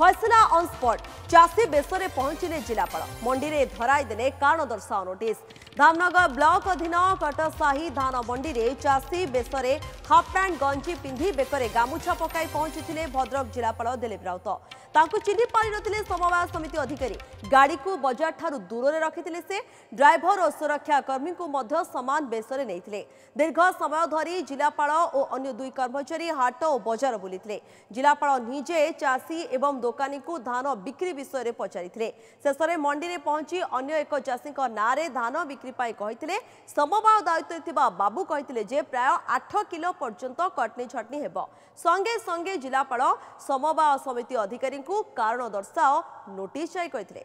फैसला on spot चाषी बेसरे पहुंचले जिलापाल मंडी में धराई देने कारण दर्शाओ नोटिस। धामनगर ब्लॉक अधीन कटसाही धान मंडी में चाषी बेसरे हाफ पैंट गंजी पिंधि बेकरे गामुछा पकाई पहुंची भद्रक जिलापाल दिलीप राउत। तांकु चिन्हि पारि नथिले समवाय समिति अधिकारी गाड़ी को बजार ठारू दूर में रखिथिले से ड्राइवर और सुरक्षा कर्मी को मध्य समान बेसरे नैथिले। दीर्घ समय धरी जिलापाल और अन्य दुई कर्मचारी हाट और बजार बुलिथिले। जिलापाल निजे चाषी एवं दोकानी को धान बिक्री विषय में पचारिथिले। शेष में मंडी में पहुंची अन्य एक चाषी नारे धान बिक्री पाई कहिथिले। समवाय दायित्व थिबा बाबू कहिथिले जे प्राय 8 किलो पर्यंत कटनी छटनी हेबो। संगे संगे जिलापाल समवाय समिति अधिकारी को कारण दर्शाओ नोटिस जारी कहिथिले।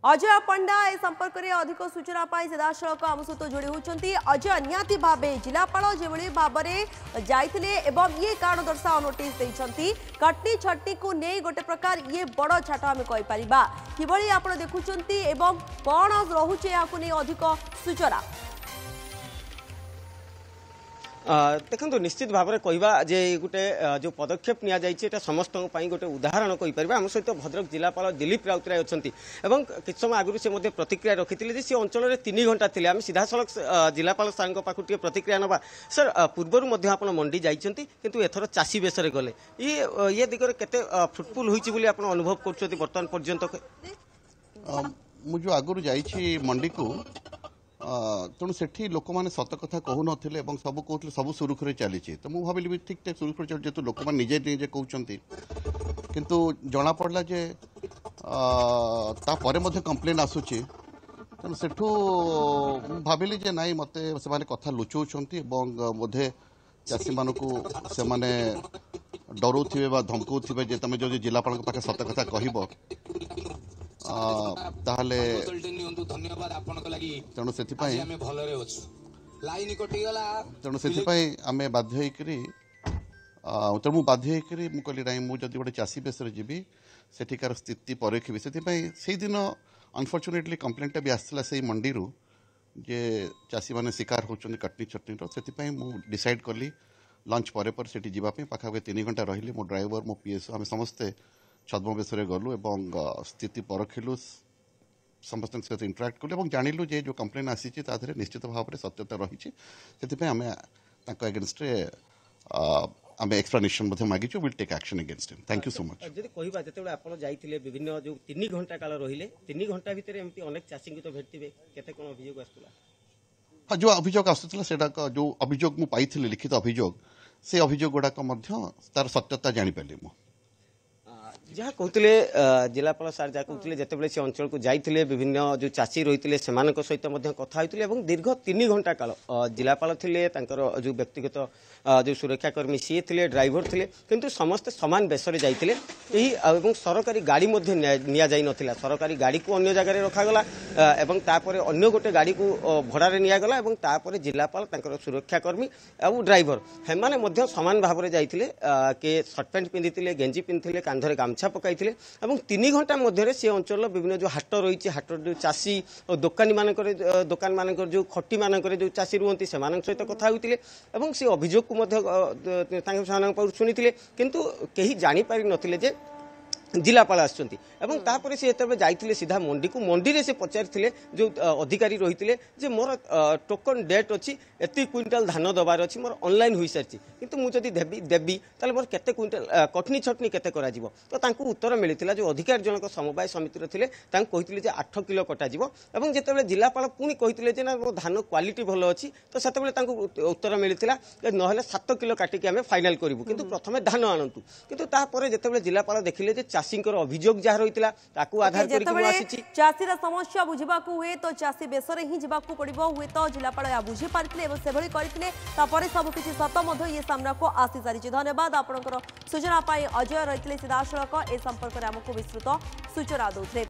अजय पंडा ए संपर्क में अधिक सूचना पाई सीधासलख आम सहित जोड़ी होती। अजय निहाती भावे जिलापाल जो भाव में जाइथिले एवं ये कारण दर्शाओ नोटिस देइछंती कटनी छटनी को नहीं गोटे प्रकार ये बड़ छाट आम कहीपर कि आप देखुंती एवं कौन रोचे या अधिक सूचना। देखो निश्चित भाव में कहवा जे गोटे जो पदक्षेप नि जाइए समस्त गोटे उदाहरण कहीपर। आम सहित भद्रक जिलापाल दिलीप राउतराय अच्छा कि समय आगुरी से प्रतिक्रिया रखी सी अंचल 3 घंटा थे। आम सीधा सड़क जिलापाल सार पाखु प्रतिक्रिया नवा। सर पूर्वर आप मंडी जाइए किंतु एथर चाषी बेस गले ये दिगरे केते फ्रुटफुल होइछि बोली आप अनुभव कर बर्तमान पर्यंत? मुझे आगुरी जाइछि मंडी को तेणु से लोक मैंने सत कथा कहून सब कहते सब सुरुखुरे चली। तो मुझे भाविली भी ठीक ठाक सुरुखुरे चलती जेहतु लोक मैंने निजे निजे कहते किंतु जना पड़ा जे कंप्लेन आसूची। तेणु सेठू भाविली जे नाई मत से कथा लुचाऊँच बोधे चाषी मानक से डराउे धमकाउे जे तुम जो जिलापाल पाखे सत कथा कह ताहले तेणु से आम बाध्य तेणु बाध्य कहली ना मुझे गोटे चाषी बेस जी सेठिकार स्थिति परीक्षी से दिन अनफर्चुनेटली कंप्लेंटा भी आसाला से मंडी जे चाषी मैंने शिकार होती कटनी चटनी से डिसाइड कली लंच पर से जावाई पाखापाखि 3 घंटा रही मो ड्राइवर मो पीएसओ आम समस्ते छद्म बेस गलु एवं स्थिति परखिलु समस्त सहित इंटराक्ट कलु और जानिलु जे जो कंप्लेन आसी निश्चित भाव में सत्यता रही आम अगेन्स्ट आम एक्सप्लेनेशन मागिचु will take action against him. Thank you so much. जदि कहबा जेतेबेले आपण जाइथिले विभिन्न जो 3 घंटा काल रहिले 3 घंटा भितर एमती अनेक चाषी को तो भेटतिबे केते कोन अभियोग आस्तला? हाँ जो अभियोग आसुला सेटा जो अभियोग मु पाइथिले लिखित अभियोग से अभियोग गुड़ाक तार सत्यता जानीपारे मु जहाँ कहते जिलापाल सार जहाँ कहते जितेबाला से अंचल को जाते विभिन्न जो चाषी रही से सहित कथा होते दीर्घ 3 घंटा काल जिलापाल थे जो व्यक्तिगत जो सुरक्षाकर्मी सी थे ड्राइवर थे किंतु समस्ते सामान बेसरे जाते सरकारी गाड़ी नि सरकारी गाड़ी को अन्य जगह रखागला तापर अन्य गोटे गाड़ी को भड़ारे निगला तापर जिलापाल सुरक्षाकर्मी और ड्राइवर हेमाने सामान भाव में जाते के सर्ट पैंट पिंधि गेंजी पिंधि कांधरे गामछा पकाई 3 घंटा मध्य से अंचल विभिन्न जो हाट रही हाट जो चाषी और दुकान मानक जो खटी मानक जो चाषी रुहति से सहित कथा होते से अभियोग को शुणी किंतु कहीं जापारि नथिले जे जिलापाल आसपर से जाते सीधा मंडी को मंडी से पचारि जो अधिकारी रही जे मोर टोकन डेट अच्छी एति क्विंटाल धान दबार अच्छी मोर ऑनलाइन हो सारी किंतु मुझे देवी ताले मोर केते क्विंटाल कटनी छटनी केते करा जिवो तो उत्तर मिलता जो अधिकारी जनक समवाय समिति थे कहते 8 किलो कटा एवं जिते जिलापाल पुणी कहते ना मो धान क्वालिटी भल अच्छी तो से उत्तर मिलता ना 7 किलो काटिक आम फाइनाल करूँ किंतु प्रथम धान आणतु किंतु जिते जिलापाल देखिले चाषी अभियोग जहाँ रही आधार चाषी समस्या बुझा हुए तो चाषी बेसरे ही जावाक पड़ो हुए तो जिलापाल या बुझी पारे करते सबकि सत ये सामना को आसी सारी। धन्यवाद आपंकर सूचना अजय रही सीधासलख ए संपर्क में आमको विस्तृत सूचना दौते।